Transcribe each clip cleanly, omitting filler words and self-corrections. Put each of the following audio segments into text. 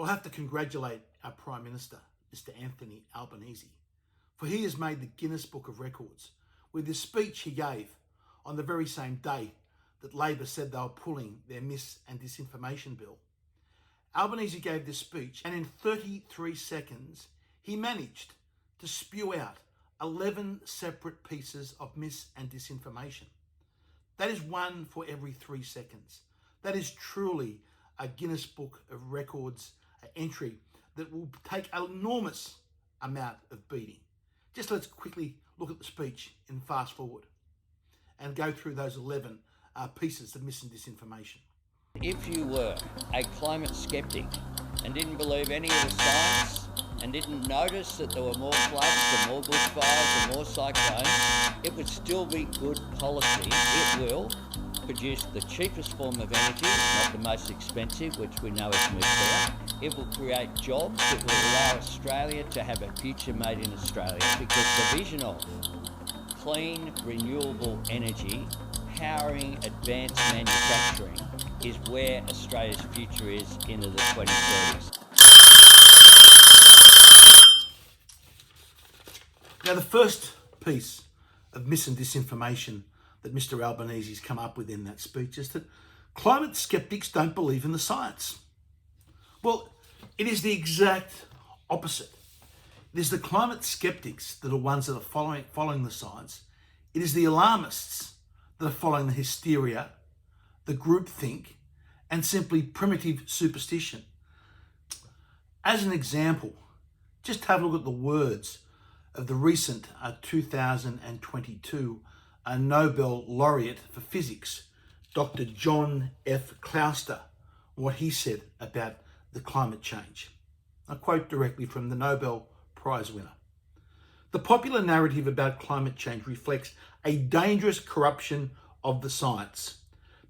Well, I have to congratulate our Prime Minister, Mr. Anthony Albanese, for he has made the Guinness Book of Records with this speech he gave on the very same day that Labor said they were pulling their mis- and disinformation bill. Albanese gave this speech, and in 33 seconds, he managed to spew out 11 separate pieces of mis- and disinformation. That is one for every 3 seconds. That is truly a Guinness Book of Records entry that will take an enormous amount of beating. Just let's quickly look at the speech in fast forward and go through those 11 pieces of mis- and disinformation. If you were a climate skeptic and didn't believe any of the science and didn't notice that there were more floods and more bushfires and more cyclones, it would still be good policy. It will produce the cheapest form of energy, not the most expensive, which we know is nuclear. It will create jobs. It will allow Australia to have a future made in Australia, because the vision of clean, renewable energy powering advanced manufacturing is where Australia's future is into the 2030s. Now, the first piece of mis- and disinformation that Mr. Albanese's come up with in that speech is that climate skeptics don't believe in the science. Well, it is the exact opposite. It is the climate skeptics that are ones that are following the science. It is the alarmists that are following the hysteria, the groupthink, and simply primitive superstition. As an example, just have a look at the words of the recent 2022 Nobel laureate for physics, Dr. John F. Clouster, what he said about the climate change. I quote directly from the Nobel Prize winner. The popular narrative about climate change reflects a dangerous corruption of the science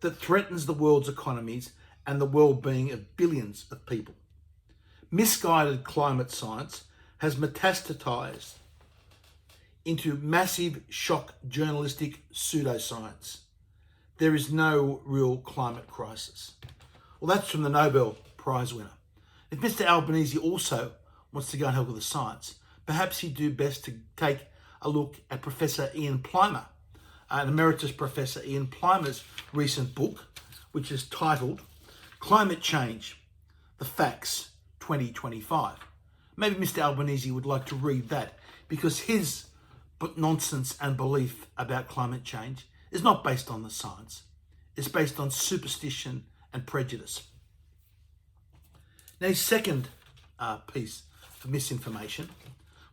that threatens the world's economies and the well-being of billions of people. Misguided climate science has metastasized into massive shock journalistic pseudoscience. There is no real climate crisis. Well, that's from the Nobel Prize winner. If Mr. Albanese also wants to go and help with the science, perhaps he'd do best to take a look at Professor Ian Plimer, an emeritus Professor Ian Plimer's recent book, which is titled Climate Change, The Facts 2025. Maybe Mr. Albanese would like to read that, because his nonsense and belief about climate change is not based on the science. It's based on superstition and prejudice. Now, his second piece of misinformation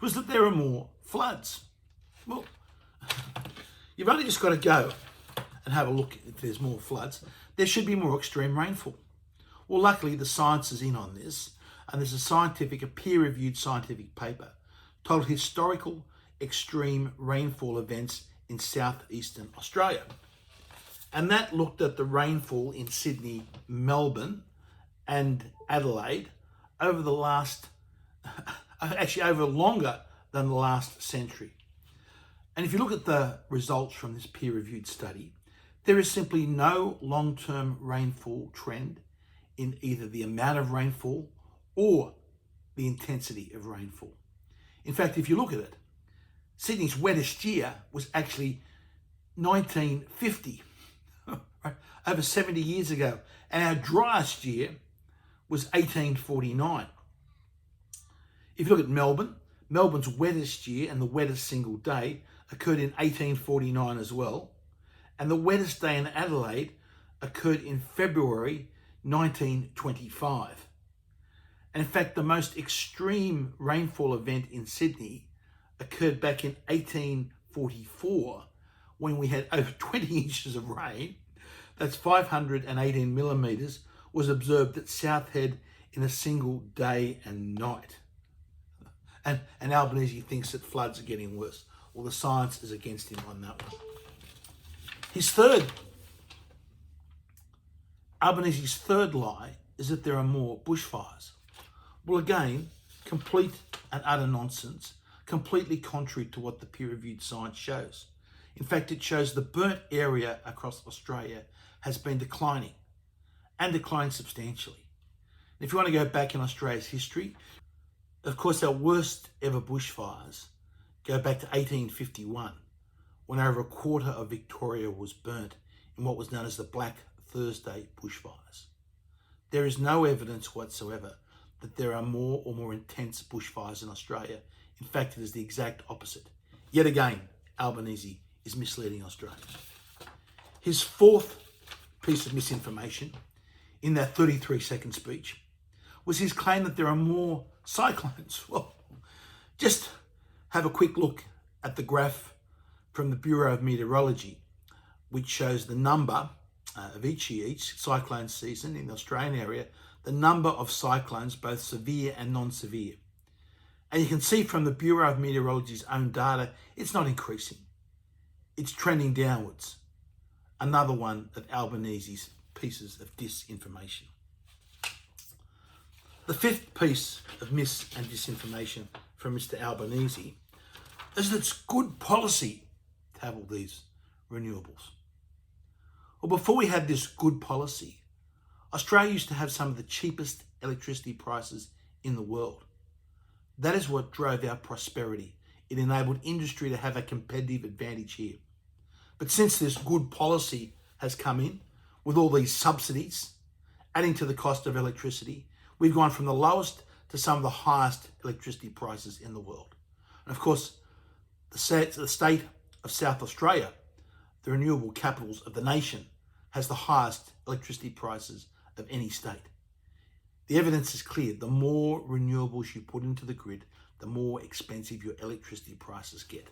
was that there are more floods. Well, you've only just got to go and have a look if there's more floods. There should be more extreme rainfall. Well, luckily the science is in on this, and there's a peer-reviewed scientific paper titled Historical Extreme Rainfall Events in Southeastern Australia. And that looked at the rainfall in Sydney, Melbourne, and Adelaide over the last, over longer than the last century. And if you look at the results from this peer-reviewed study, there is simply no long-term rainfall trend in either the amount of rainfall or the intensity of rainfall. In fact, if you look at it, Sydney's wettest year was actually 1950, right? Over 70 years ago. And our driest year was 1849. If you look at Melbourne, Melbourne's wettest year and the wettest single day occurred in 1849 as well. And the wettest day in Adelaide occurred in February 1925. And in fact, the most extreme rainfall event in Sydney occurred back in 1844, when we had over 20 inches of rain. That's 518 millimetres, was observed at South Head in a single day and night. And Albanese thinks that floods are getting worse. Well, the science is against him on that one. Albanese's third lie is that there are more bushfires. Well, again, complete and utter nonsense, completely contrary to what the peer-reviewed science shows. In fact, it shows the burnt area across Australia has been declining, and declining substantially. If you want to go back in Australia's history, of course, our worst ever bushfires go back to 1851, when over a quarter of Victoria was burnt in what was known as the Black Thursday bushfires. There is no evidence whatsoever that there are more or more intense bushfires in Australia. In fact, it is the exact opposite. Yet again, Albanese is misleading Australia. His fourth piece of misinformation in that 33-second speech was his claim that there are more cyclones. Well, just have a quick look at the graph from the Bureau of Meteorology, which shows the number of each cyclone season in the Australian area, the number of cyclones, both severe and non-severe. And you can see from the Bureau of Meteorology's own data, it's not increasing. It's trending downwards. Another one of Albanese's pieces of disinformation. The fifth piece of mis and disinformation from Mr. Albanese is that it's good policy to have all these renewables. Well, before we had this good policy, Australia used to have some of the cheapest electricity prices in the world. That is what drove our prosperity. It enabled industry to have a competitive advantage here. But since this good policy has come in, with all these subsidies adding to the cost of electricity, we've gone from the lowest to some of the highest electricity prices in the world. And of course, the state of South Australia, the renewable capitals of the nation, has the highest electricity prices of any state. The evidence is clear. The more renewables you put into the grid, the more expensive your electricity prices get.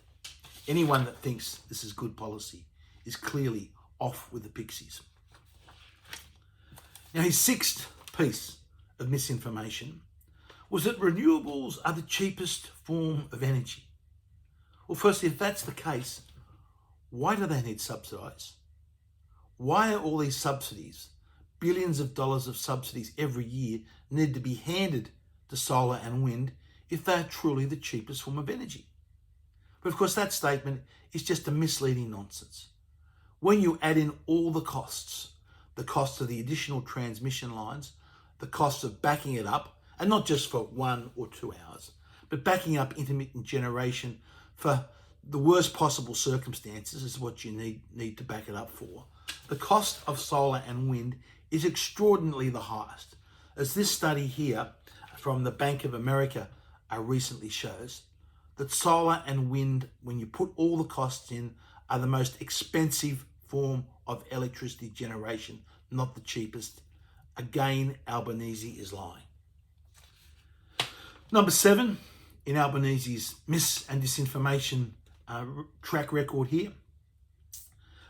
Anyone that thinks this is good policy is clearly off with the pixies. Now, his sixth piece of misinformation was that renewables are the cheapest form of energy. Well, firstly, if that's the case, why do they need subsidised? Why are all these subsidies, billions of dollars of subsidies every year, need to be handed to solar and wind if they're truly the cheapest form of energy? But of course, that statement is just a misleading nonsense. When you add in all the costs of the additional transmission lines, the costs of backing it up, and not just for 1 or 2 hours, but backing up intermittent generation for the worst possible circumstances is what you need to back it up for. The cost of solar and wind is extraordinarily the highest. As this study here from the Bank of America recently shows, that solar and wind, when you put all the costs in, are the most expensive form of electricity generation, not the cheapest. Again, Albanese is lying. Number 7 in Albanese's mis and disinformation track record here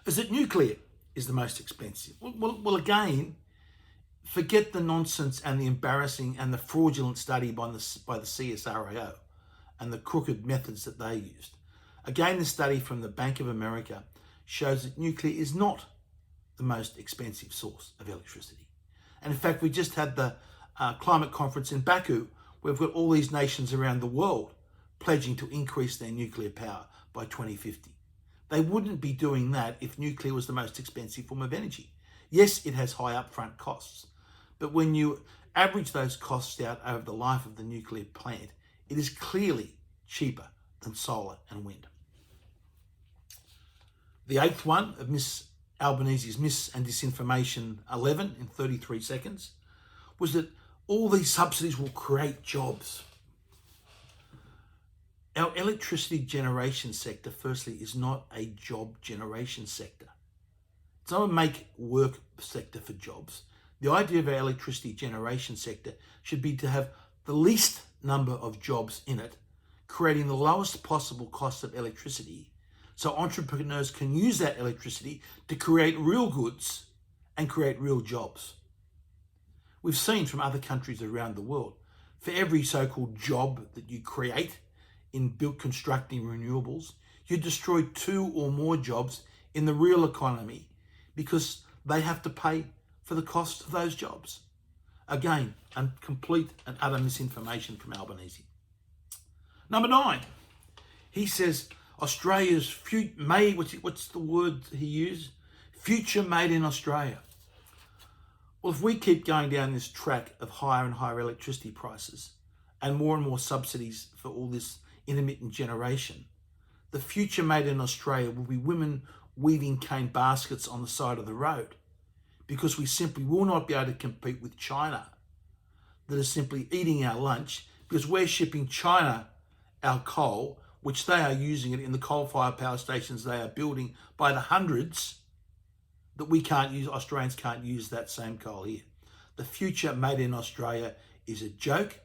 is that nuclear is the most expensive. Well, again, forget the nonsense and the embarrassing and the fraudulent study by the CSIRO and the crooked methods that they used. Again, the study from the Bank of America shows that nuclear is not the most expensive source of electricity. And in fact, we just had the climate conference in Baku, where we've got all these nations around the world pledging to increase their nuclear power by 2050. They wouldn't be doing that if nuclear was the most expensive form of energy. Yes, it has high upfront costs, but when you average those costs out over the life of the nuclear plant, it is clearly cheaper than solar and wind. The 8th one of Albanese's mis and disinformation 11 in 33 seconds was that all these subsidies will create jobs. Our electricity generation sector, firstly, is not a job generation sector. It's not a make work sector for jobs. The idea of our electricity generation sector should be to have the least number of jobs in it, creating the lowest possible cost of electricity, so entrepreneurs can use that electricity to create real goods and create real jobs. We've seen from other countries around the world, for every so-called job that you create in constructing renewables, you destroy 2 or more jobs in the real economy because they have to pay for the cost of those jobs. Again, a complete and utter misinformation from Albanese. Number 9, he says Australia's what's the word he used? Future made in Australia. Well, if we keep going down this track of higher and higher electricity prices and more subsidies for all this intermittent generation, the future made in Australia will be women weaving cane baskets on the side of the road, because we simply will not be able to compete with China, that is simply eating our lunch, because we're shipping China our coal, which they are using it in the coal-fired power stations they are building by the hundreds, that we can't use, Australians can't use that same coal here. The future made in Australia is a joke,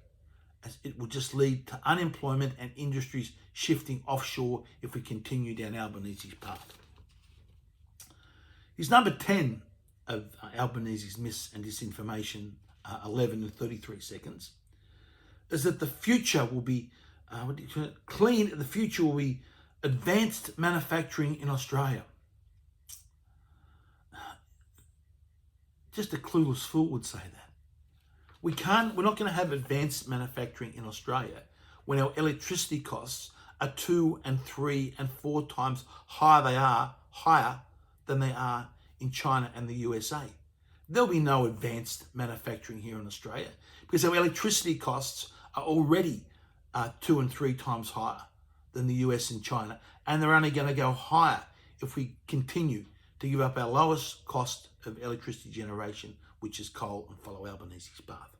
as it will just lead to unemployment and industries shifting offshore if we continue down Albanese's path. Here's number 10 of Albanese's mis and disinformation, 11 and 33 seconds, is that the future will be clean, the future will be advanced manufacturing in Australia. Just a clueless fool would say that. We're not going to have advanced manufacturing in Australia when our electricity costs are 2 and 3 and 4 times higher than they are in China and the USA. There'll be no advanced manufacturing here in Australia because our electricity costs are already 2 and 3 times higher than the US and China, and they're only going to go higher if we continue to give up our lowest cost of electricity generation, which is coal, and follow Albanese's path.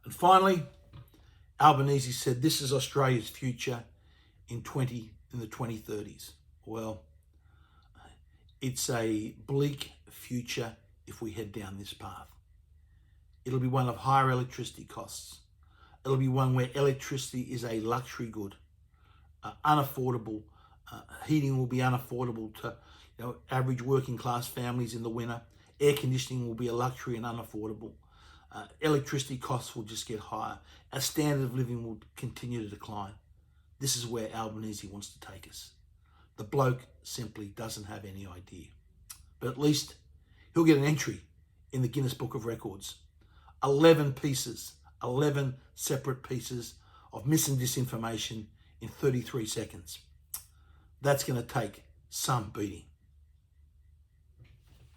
And finally, Albanese said this is Australia's future in the 2030s. Well, it's a bleak future if we head down this path. It'll be one of higher electricity costs. It'll be one where electricity is a luxury good, unaffordable. Heating will be unaffordable to average working class families in the winter. Air conditioning will be a luxury and unaffordable. Electricity costs will just get higher. Our standard of living will continue to decline. This is where Albanese wants to take us. The bloke simply doesn't have any idea. But at least he'll get an entry in the Guinness Book of Records. 11 separate pieces of mis and disinformation in 33 seconds. That's going to take some beating.